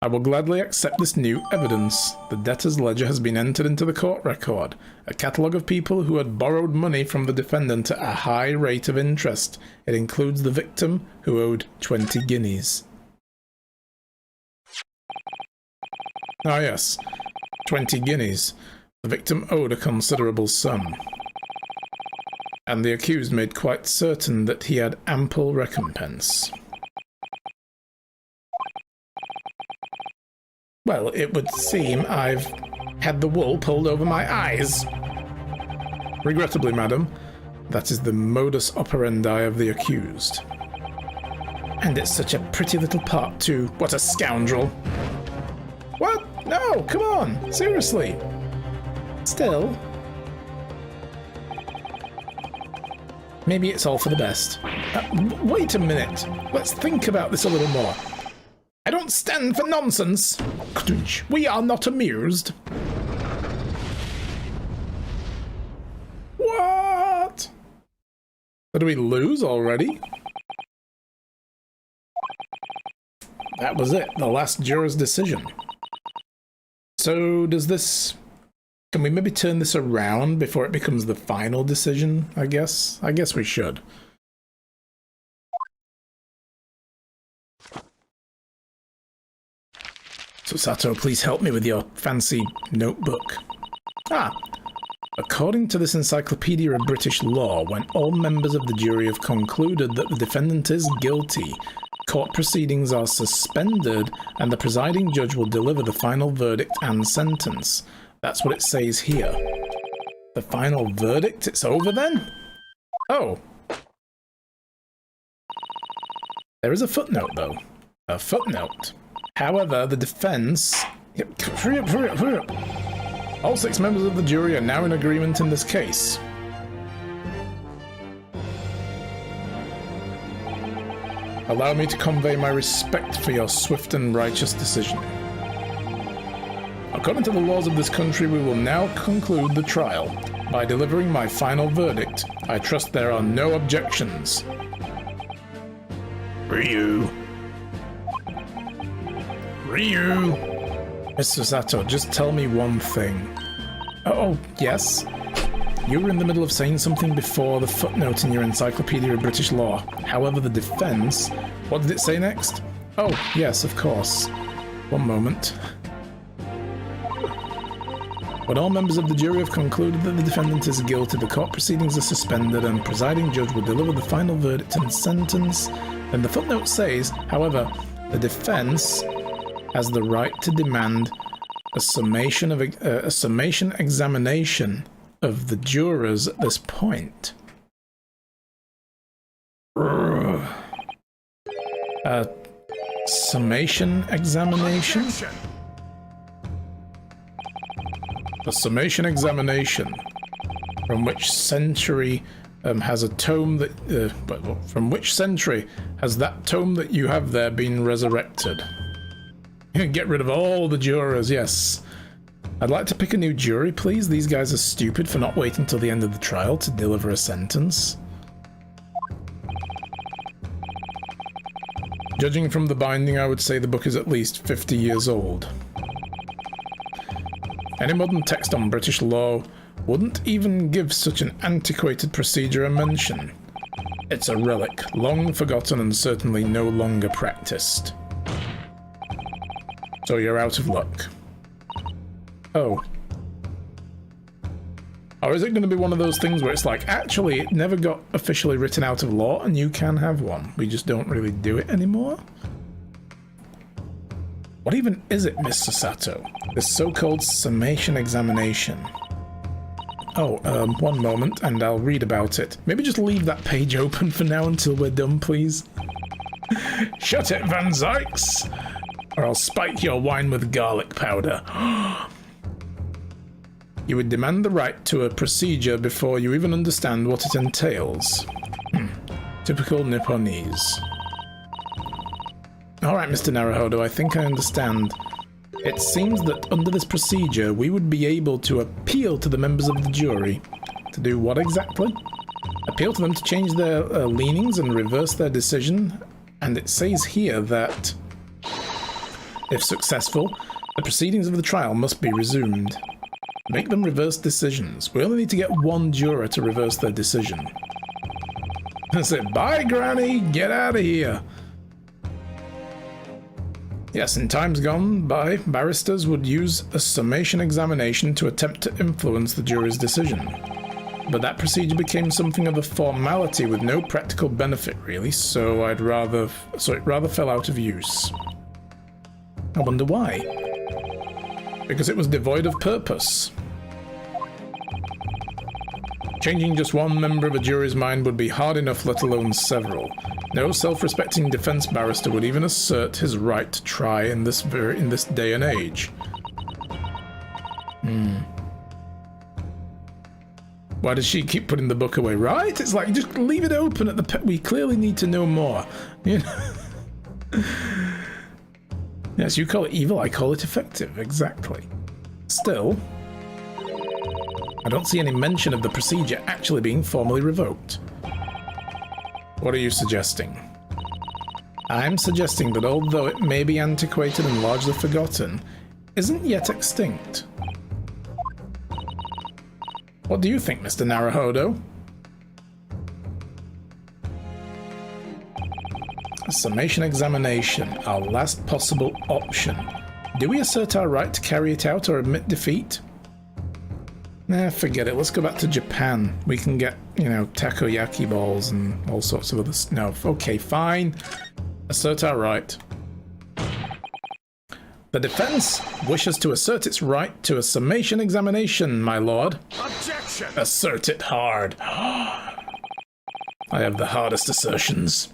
I will gladly accept this new evidence. The debtor's ledger has been entered into the court record, a catalogue of people who had borrowed money from the defendant at a high rate of interest. It includes the victim, who owed 20 guineas. Ah yes, 20 guineas. The victim owed a considerable sum, and the accused made quite certain that he had ample recompense. Well, it would seem I've had the wool pulled over my eyes. Regrettably, madam, that is the modus operandi of the accused. And it's such a pretty little part, too. What a scoundrel. What? No, come on, seriously. Still, maybe it's all for the best. Wait a minute. Let's think about this a little more. I don't stand for nonsense. We are not amused. What? So do we lose already? That was it, the last juror's decision. So does this... Can we maybe turn this around before it becomes the final decision, I guess? I guess we should. So Sato, please help me with your fancy notebook. Ah! According to this Encyclopedia of British Law, when all members of the jury have concluded that the defendant is guilty, court proceedings are suspended and the presiding judge will deliver the final verdict and sentence. That's what it says here. The final verdict? It's over then? Oh. There is a footnote, though. A footnote. However, the defense... Hurry up, hurry up, hurry up. All 6 members of the jury are now in agreement in this case. Allow me to convey my respect for your swift and righteous decision. According to the laws of this country, we will now conclude the trial by delivering my final verdict. I trust there are no objections. Ryu. Mr. Sato, just tell me one thing. Oh, yes? You were in the middle of saying something before the footnote in your Encyclopedia of British Law. However, the defense... What did it say next? Oh, yes, of course. One moment. When all members of the jury have concluded that the defendant is guilty, the court proceedings are suspended and presiding judge will deliver the final verdict and sentence. Then the footnote says, however, the defense has the right to demand a summation examination of the jurors at this point. Summation examination? A summation examination. From which century has a tome that... from which century has that tome that you have there been resurrected? Get rid of all the jurors, yes. I'd like to pick a new jury, please. These guys are stupid for not waiting till the end of the trial to deliver a sentence. Judging from the binding, I would say the book is at least 50 years old. Any modern text on British law wouldn't even give such an antiquated procedure a mention. It's a relic, long forgotten and certainly no longer practiced. So you're out of luck. Oh. Or is it going to be one of those things where it's like, actually, it never got officially written out of law and you can have one. We just don't really do it anymore? What even is it, Mr. Sato? This so-called summation examination. Oh, one moment and I'll read about it. Maybe just leave that page open for now until we're done, please. Shut it, Van Zykes! Or I'll spike your wine with garlic powder. You would demand the right to a procedure before you even understand what it entails. Typical Nipponese. Alright, Mr. Naruhodo, I think I understand. It seems that under this procedure, we would be able to appeal to the members of the jury. To do what exactly? Appeal to them to change their leanings and reverse their decision. And it says here that If successful, the proceedings of the trial must be resumed. Make them reverse decisions. We only need to get one juror to reverse their decision. I said, bye, Granny, get out of here. Yes, in times gone by, barristers would use a summation examination to attempt to influence the jury's decision. But that procedure became something of a formality with no practical benefit, really, so it rather fell out of use. I wonder why. Because it was devoid of purpose. Changing just one member of a jury's mind would be hard enough, let alone several. No self-respecting defense barrister would even assert his right to try in this day and age. Why does she keep putting the book away? Right? It's like, just leave it open at the we clearly need to know more. You know? Yes, you call it evil, I call it effective. Exactly. Still, I don't see any mention of the procedure actually being formally revoked. What are you suggesting? I'm suggesting that although it may be antiquated and largely forgotten, isn't yet extinct. What do you think, Mr. Naruhodo? A summation examination, our last possible option. Do we assert our right to carry it out or admit defeat? Nah, forget it. Let's go back to Japan. We can get, you know, takoyaki balls and all sorts of other stuff. No, okay, fine. Assert our right. The defense wishes to assert its right to a summation examination, my lord. Objection! Assert it hard. I have the hardest assertions.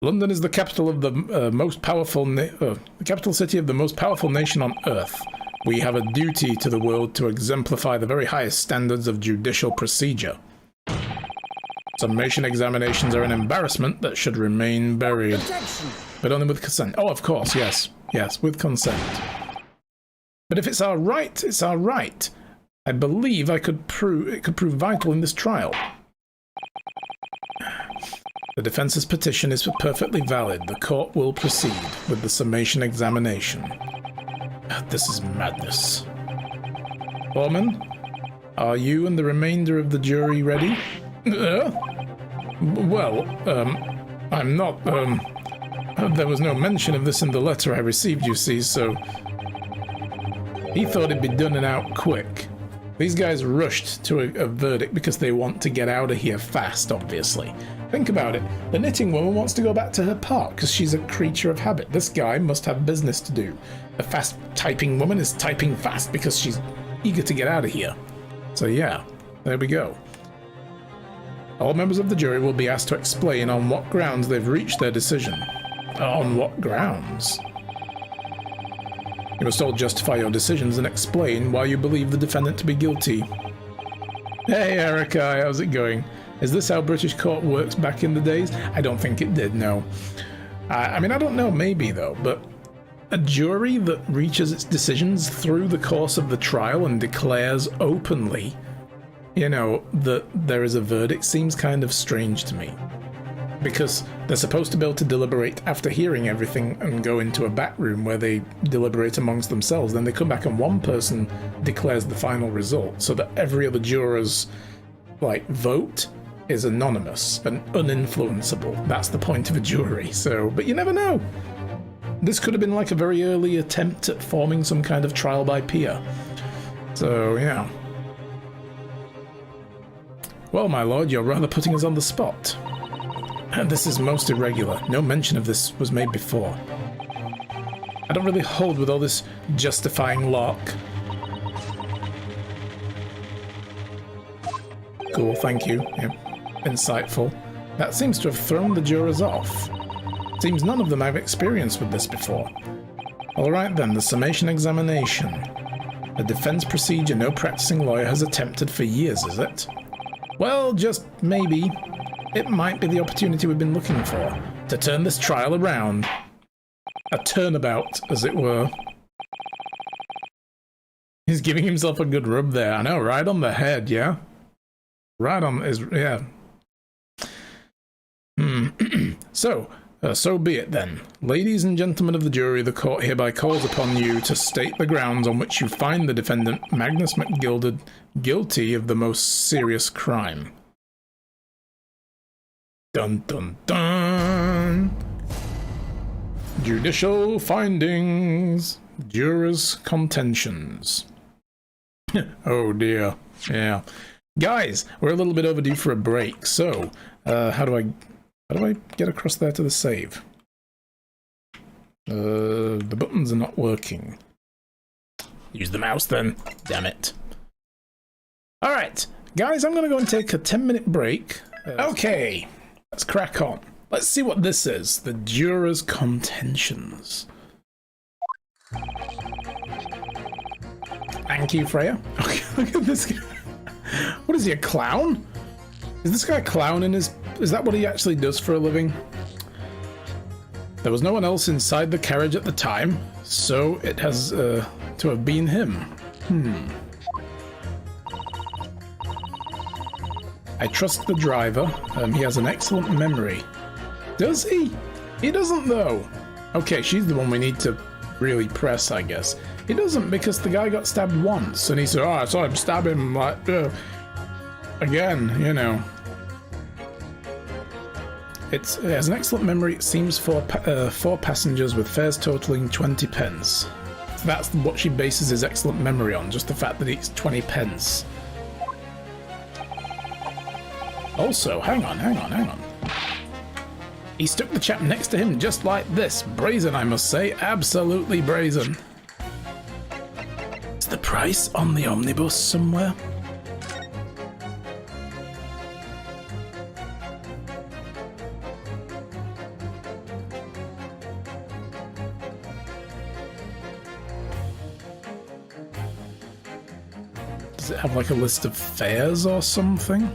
London is the capital of the most powerful, the capital city of the most powerful nation on earth. We have a duty to the world to exemplify the very highest standards of judicial procedure. Summation examinations are an embarrassment that should remain buried. Objection. But only with consent. Oh, of course, yes. Yes, with consent. But if it's our right, it's our right. I believe it could prove vital in this trial. The defense's petition is perfectly valid. The court will proceed with the summation examination. This is madness. Foreman, are you and the remainder of the jury ready? Well, I'm not, there was no mention of this in the letter I received, you see, so he thought it'd be done and out quick. These guys rushed to a verdict because they want to get out of here fast, obviously. Think about it. The knitting woman wants to go back to her park because she's a creature of habit. This guy must have business to do. The fast typing woman is typing fast because she's eager to get out of here. So yeah, there we go. All members of the jury will be asked to explain on what grounds they've reached their decision. On what grounds? You must all justify your decisions and explain why you believe the defendant to be guilty. Hey Erica, how's it going? Is this how British court works back in the days? I don't think it did, no. I mean, I don't know, maybe though, but a jury that reaches its decisions through the course of the trial and declares openly, you know, that there is a verdict seems kind of strange to me. Because they're supposed to be able to deliberate after hearing everything and go into a back room where they deliberate amongst themselves. Then they come back and one person declares the final result so that every other juror's, like, vote is anonymous and uninfluenceable. That's the point of a jury. So, but you never know. This could have been like a very early attempt at forming some kind of trial by peer. So, yeah. Well, my lord, you're rather putting us on the spot. And this is most irregular. No mention of this was made before. I don't really hold with all this justifying lark. Cool, thank you. Yeah. Insightful. That seems to have thrown the jurors off. Seems none of them have experience with this before. Alright then, the summation examination. A defense procedure no practicing lawyer has attempted for years, is it? Well, just maybe. It might be the opportunity we've been looking for, to turn this trial around. A turnabout, as it were. He's giving himself a good rub there. I know, right on the head, yeah? Right on his, yeah. So, So be it then. Ladies and gentlemen of the jury, the court hereby calls upon you to state the grounds on which you find the defendant, Magnus McGilded, guilty of the most serious crime. Dun dun dun! Judicial findings. Jurors' contentions. Oh dear. Yeah. Guys, we're a little bit overdue for a break, so how do I get across there to the save? The buttons are not working. Use the mouse then. Damn it. Alright, guys, I'm gonna go and take a 10-minute break. Okay, let's crack on. Let's see what this is. The jurors' contentions. Thank you, Freya. Okay, look at this guy. What is he, a clown? Is this guy a clown in his... Is that what he actually does for a living? There was no one else inside the carriage at the time, so it has to have been him. I trust the driver. He has an excellent memory. Does he? He doesn't, though. Okay, she's the one we need to really press, I guess. He doesn't, because the guy got stabbed once, and he said, "Oh, I saw him stab him, like, again, you know." It has an excellent memory. It seems four passengers with fares totaling 20 pence. That's what she bases his excellent memory on, just the fact that it's 20 pence. Also, hang on. He stuck the chap next to him just like this. Brazen, I must say. Absolutely brazen. Is the price on the omnibus somewhere? Does it have like a list of fares or something?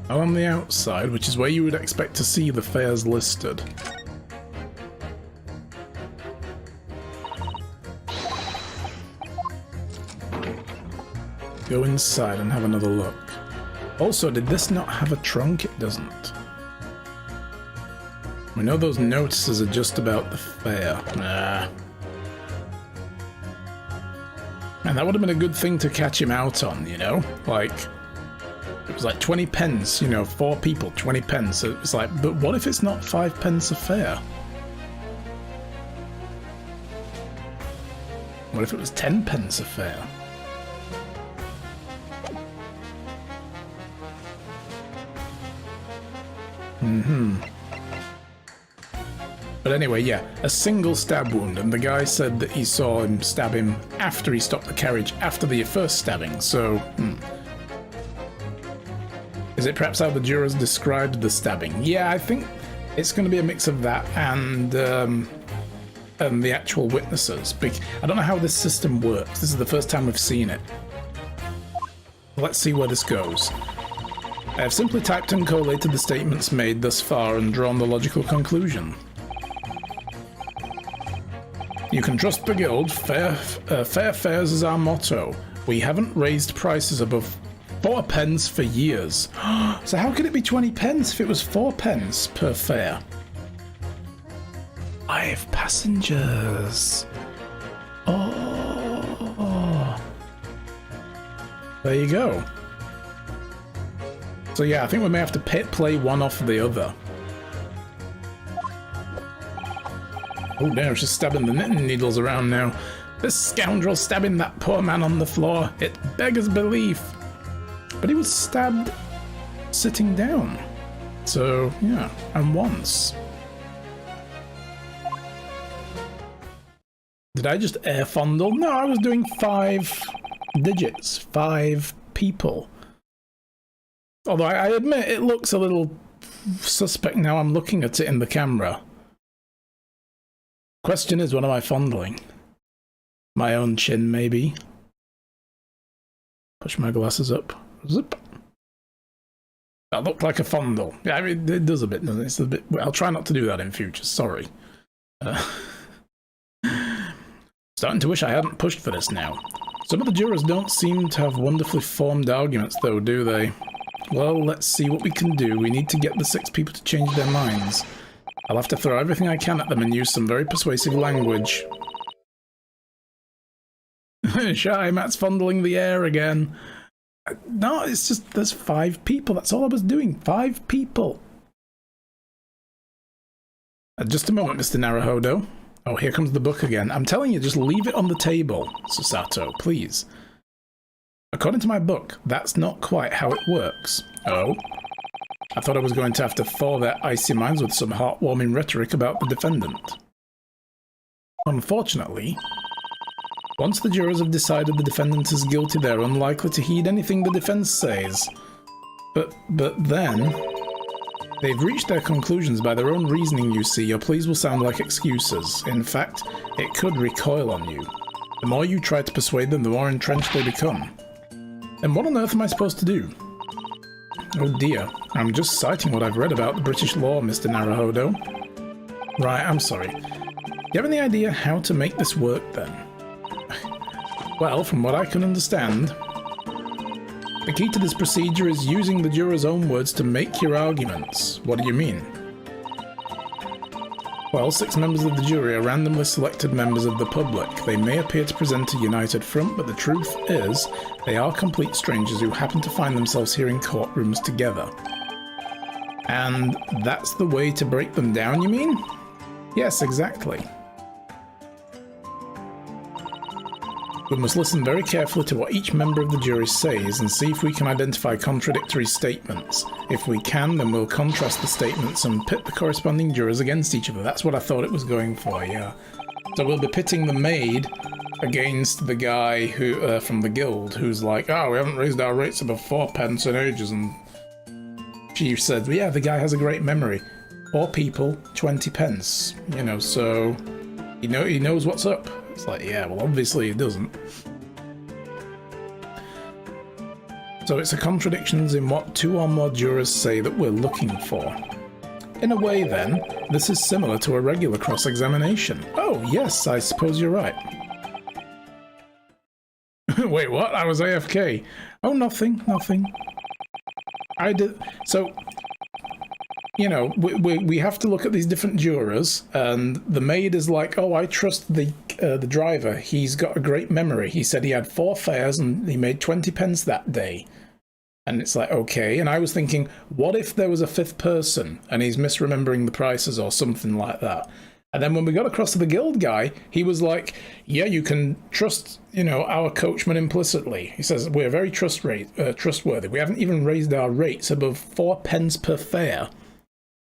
On the outside, which is where you would expect to see the fares listed. Go inside and have another look. Also, did this not have a trunk? It doesn't. We know those notices are just about the fare. Nah. Man, that would have been a good thing to catch him out on, you know? Like... It was like 20 pence, you know, 4 people, 20 pence. It was like, but what if it's not 5 pence a fare? What if it was 10 pence a fare? But anyway, yeah, a single stab wound, and the guy said that he saw him stab him after he stopped the carriage, after the first stabbing, so... Is it perhaps how the jurors described the stabbing? Yeah, I think it's going to be a mix of that and the actual witnesses. I don't know how this system works. This is the first time we've seen it. Let's see where this goes. I have simply typed and collated the statements made thus far and drawn the logical conclusion. You can trust the guild. Fair fares is our motto. We haven't raised prices above 4 pence for years. So how could it be 20 pence if it was 4 pence per fare? 5 passengers. Oh. There you go. So yeah, I think we may have to play one off the other. Oh damn, she's stabbing the knitting needles around now. This scoundrel stabbing that poor man on the floor. It beggars belief. But he was stabbed sitting down. So, yeah, and once. Did I just air fondle? No, I was doing 5 digits, 5 people. Although I admit it looks a little suspect now I'm looking at it in the camera. Question is, what am I fondling? My own chin, maybe? Push my glasses up. Zip. That looked like a fondle. Yeah, I mean, it does a bit, doesn't it? It's a bit. Well, I'll try not to do that in future. Sorry. Starting to wish I hadn't pushed for this now. Some of the jurors don't seem to have wonderfully formed arguments, though, do they? Well, let's see what we can do. We need to get the 6 people to change their minds. I'll have to throw everything I can at them and use some very persuasive language. Shy, Matt's fondling the air again. No, it's just, there's 5 people. That's all I was doing. 5 people. Just a moment, Mr. Naruhodo. Oh, here comes the book again. I'm telling you, just leave it on the table, Susato, please. According to my book, that's not quite how it works. Oh? I thought I was going to have to thaw their icy minds with some heartwarming rhetoric about the defendant. Unfortunately, once the jurors have decided the defendant is guilty, they're unlikely to heed anything the defense says. But then... they've reached their conclusions by their own reasoning, you see. Your pleas will sound like excuses. In fact, it could recoil on you. The more you try to persuade them, the more entrenched they become. Then what on earth am I supposed to do? Oh dear, I'm just citing what I've read about the British law, Mr. Naruhodo. Right, I'm sorry. Do you have any idea how to make this work, then? Well, from what I can understand, the key to this procedure is using the jurors' own words to make your arguments. What do you mean? Well, 6 members of the jury are randomly selected members of the public. They may appear to present a united front, but the truth is, they are complete strangers who happen to find themselves here in courtrooms together. And that's the way to break them down, you mean? Yes, exactly. We must listen very carefully to what each member of the jury says and see if we can identify contradictory statements. If we can, then we'll contrast the statements and pit the corresponding jurors against each other. That's what I thought it was going for, yeah. So we'll be pitting the maid against the guy who from the guild who's like, oh, we haven't raised our rates above 4 pence in ages, and she said, yeah, the guy has a great memory. 4 people, 20 pence. You know, so he knows what's up. It's like, yeah, well, obviously it doesn't. So it's a contradictions in what 2 or more jurors say that we're looking for. In a way, then, this is similar to a regular cross-examination. Oh, yes, I suppose you're right. Wait, what? I was AFK. Oh, nothing. I did... So... you know, we have to look at these different jurors, and the maid is like, oh, I trust the driver. He's got a great memory. He said he had 4 fares and he made 20 pence that day. And it's like, okay. And I was thinking, what if there was a 5th person and he's misremembering the prices or something like that? And then when we got across to the guild guy, he was like, yeah, you can trust, you know, our coachman implicitly. He says, we're very trustworthy. We haven't even raised our rates above 4 pence per fare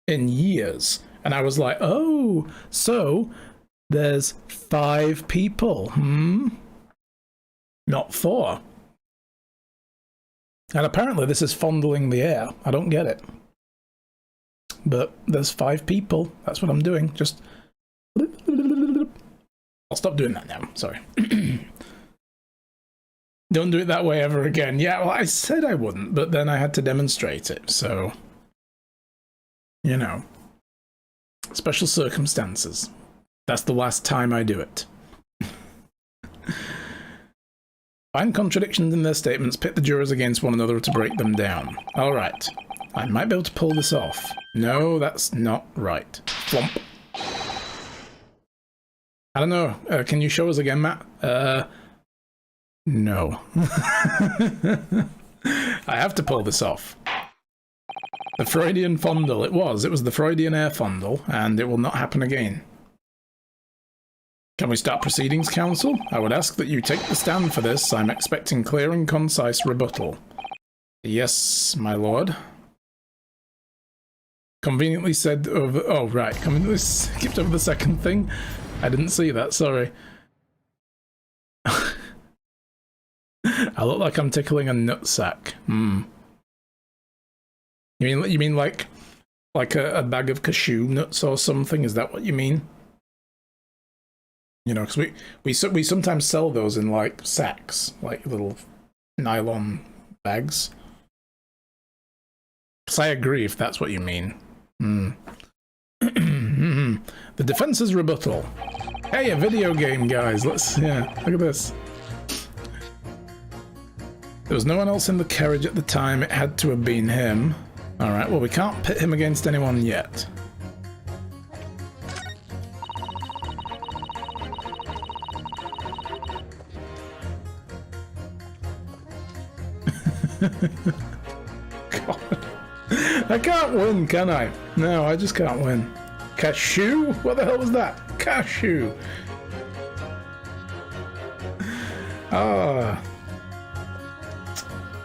in years. And I was like, oh, so there's 5 people, not 4. And apparently this is fondling the air. I don't get it. But there's 5 people. That's what I'm doing. Just... I'll stop doing that now. Sorry. Don't do it that way ever again. Yeah, well, I said I wouldn't, but then I had to demonstrate it, so... you know. Special circumstances. That's the last time I do it. Find contradictions in their statements, pit the jurors against one another to break them down. Alright. I might be able to pull this off. No, that's not right. Flump. I don't know. Can you show us again, Matt? No. I have to pull this off. The Freudian fondle. It was the Freudian air fondle, and it will not happen again. Can we start proceedings, counsel? I would ask that you take the stand for this. I'm expecting clear and concise rebuttal. Yes, my lord. Conveniently said over... oh, right. Conveniently skipped over the second thing. I didn't see that, sorry. I look like I'm tickling a nutsack. You mean like a bag of cashew nuts or something? Is that what you mean? You know, because we sometimes sell those in like sacks, like little nylon bags. 'Cause I agree if that's what you mean. The defense's rebuttal. Hey, a video game, guys. Look at this. There was no one else in the carriage at the time. It had to have been him. Alright, well, we can't pit him against anyone yet. God. I can't win, can I? No, I just can't win. Cashew? What the hell was that? Cashew. Ah.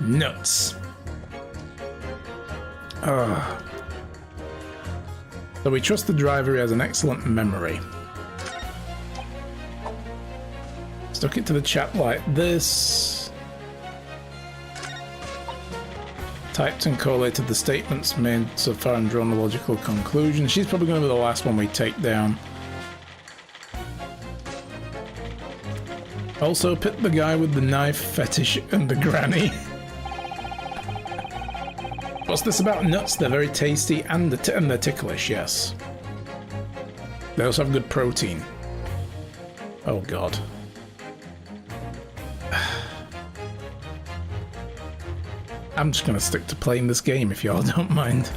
Nuts. Ah. So we trust the driver, he has an excellent memory. Stuck it to the chat like this. Typed and collated the statements made so far and drawn a logical conclusion. She's probably going to be the last one we take down. Also, pit the guy with the knife fetish and the granny. What's this about nuts? They're very tasty and they're ticklish, yes. They also have good protein. Oh god. I'm just going to stick to playing this game if y'all don't mind.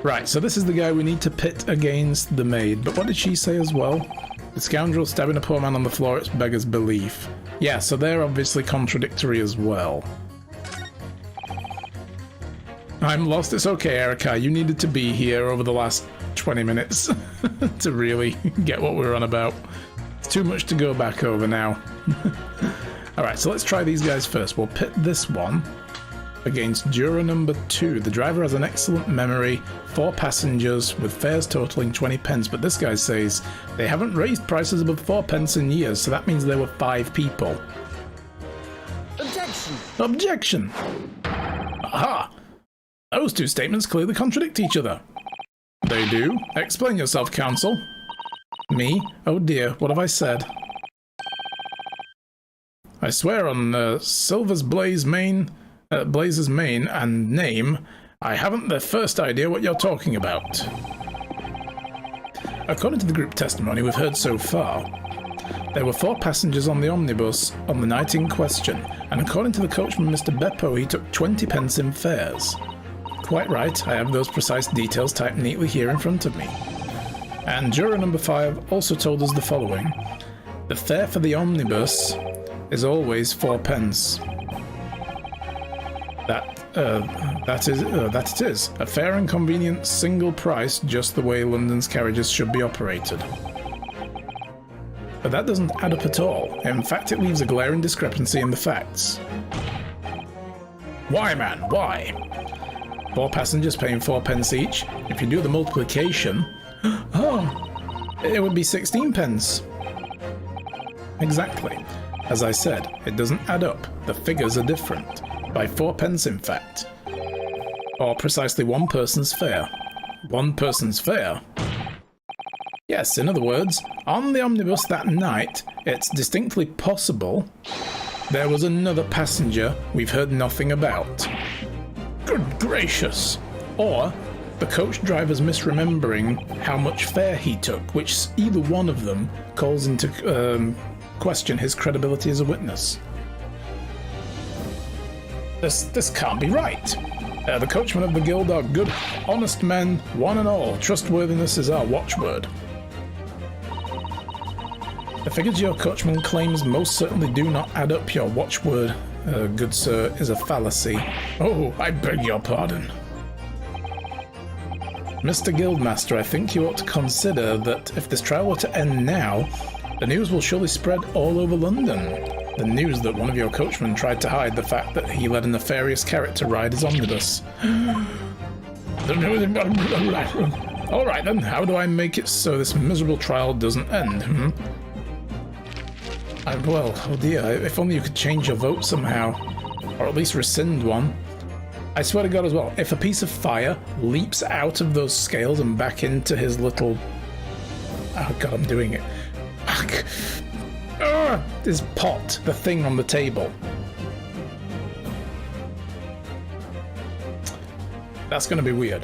Right, so this is the guy we need to pit against the maid. But what did she say as well? The scoundrel stabbing a poor man on the floor, it's beggar's belief. Yeah, so they're obviously contradictory as well. I'm lost. It's okay, Erica. You needed to be here over the last 20 minutes to really get what we're on about. It's too much to go back over now. Alright, so let's try these guys first. We'll pit this one against juror number 2. The driver has an excellent memory, 4 passengers with fares totaling 20 pence, but this guy says they haven't raised prices above 4 pence in years, so that means there were 5 people. Objection! Objection! Aha! Those 2 statements clearly contradict each other. They do. Explain yourself, counsel. Me? Oh dear, what have I said? I swear on Silver's Blazer's mane and name, I haven't the first idea what you're talking about. According to the group testimony we've heard so far, there were 4 passengers on the omnibus on the night in question, and according to the coachman Mr. Beppo, he took 20 pence in fares. Quite right, I have those precise details typed neatly here in front of me. And juror number 5 also told us the following. The fare for the omnibus is always 4 pence. That it is. A fair and convenient single price, just the way London's carriages should be operated. But that doesn't add up at all. In fact, it leaves a glaring discrepancy in the facts. Why, man? Why? 4 passengers paying 4 pence each. If you do the multiplication, oh, it would be 16 pence. Exactly. As I said, it doesn't add up. The figures are different. By 4 pence, in fact. Or precisely 1 person's fare. 1 person's fare? Yes, in other words, on the omnibus that night, it's distinctly possible there was another passenger we've heard nothing about. Good gracious! Or the coach driver's misremembering how much fare he took, which either one of them calls into question his credibility as a witness. This can't be right. The coachmen of the guild are good, honest men, one and all. Trustworthiness is our watchword. The figures your coachman claims most certainly do not add up. Your watchword, good sir, is a fallacy. Oh, I beg your pardon. Mr. Guildmaster, I think you ought to consider that if this trial were to end now, the news will surely spread all over London. The news that one of your coachmen tried to hide the fact that he let a nefarious character ride his omnibus. Alright then, how do I make it so this miserable trial doesn't end, well, oh dear, if only you could change your vote somehow. Or at least rescind one. I swear to God as well, if a piece of fire leaps out of those scales and back into his little... Oh God, I'm doing it. This pot, the thing on the table. That's going to be weird.